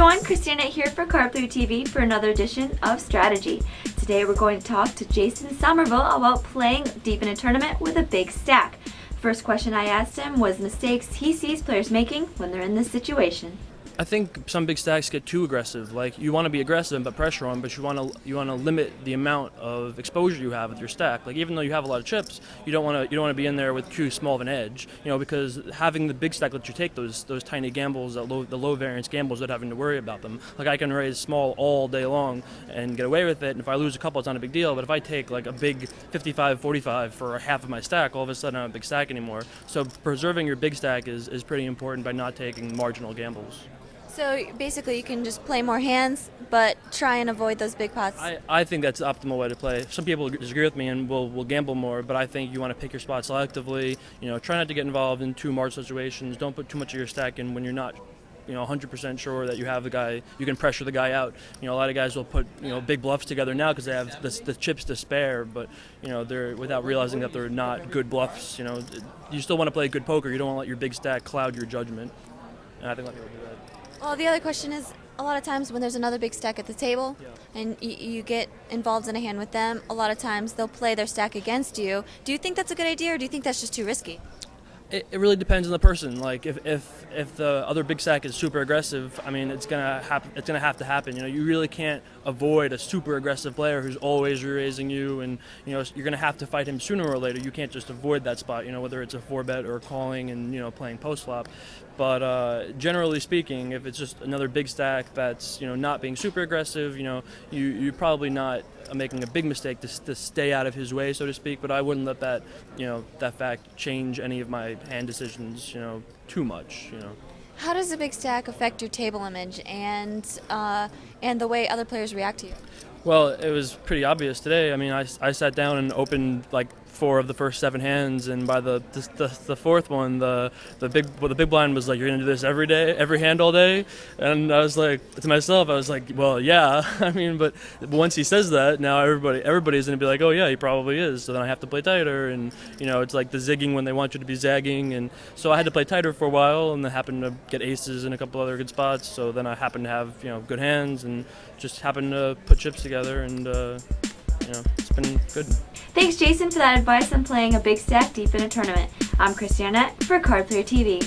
everyone, Christina here for Card Player TV for another edition of Strategy. Today we're going to talk to Jason Somerville about playing deep in a tournament with a big stack. First question I asked him was mistakes he sees players making when they're in this situation. I think some big stacks get too aggressive. Like, you want to be aggressive but pressure on, but you want to limit the amount of exposure you have with your stack. Like, even though you have a lot of chips, you don't want to be in there with too small of an edge. You know, because having the big stack lets you take those tiny gambles, the low variance gambles, without having to worry about them. Like, I can raise small all day long and get away with it. And if I lose a couple, it's not a big deal. But if I take like a big 55-45 for half of my stack, all of a sudden I don't have a big stack anymore. So preserving your big stack is pretty important by not taking marginal gambles. So basically you can just play more hands, but try and avoid those big pots. I think that's the optimal way to play. Some people disagree with me and will gamble more, but I think you want to pick your spots selectively. You know, try not to get involved in too marginal situations. Don't put too much of your stack in when you're not 100% sure that you have the guy, you can pressure the guy out. You know, a lot of guys will put, big bluffs together now because they have the chips to spare, but, they're without realizing that they're not good bluffs. You still want to play good poker. You don't want to let your big stack cloud your judgment. And I think a lot of people do that. Well, the other question is, a lot of times when there's another big stack at the table, and you get involved in a hand with them, a lot of times they'll play their stack against you. Do you think that's a good idea, or do you think that's just too risky? It really depends on the person. Like, if the other big stack is super aggressive, I mean, it's gonna have to happen. You really can't avoid a super aggressive player who's always re-raising you, and you're gonna have to fight him sooner or later. You can't just avoid that spot. Whether it's a 4-bet or calling and playing post flop. But generally speaking, if it's just another big stack that's not being super aggressive, you're probably not making a big mistake to stay out of his way, so to speak. But I wouldn't let that that fact change any of my hand decisions too much. How does a big stack affect your table image and the way other players react to you? Well, it was pretty obvious today. I mean, I sat down and opened like 4 of the first 7 hands, and by the fourth one, the big blind was like, "You're gonna do this every day, every hand, all day," and I was like to myself, I was like, "Well, yeah." I mean, but once he says that, now everybody's gonna be like, "Oh yeah, he probably is." So then I have to play tighter, and it's like the zigging when they want you to be zagging, and so I had to play tighter for a while, and I happened to get aces in a couple other good spots. So then I happened to have good hands, and just happened to put chips together, and it's been good. Thanks, Jason, for that advice on playing a big stack deep in a tournament. I'm Christina for Card Player TV.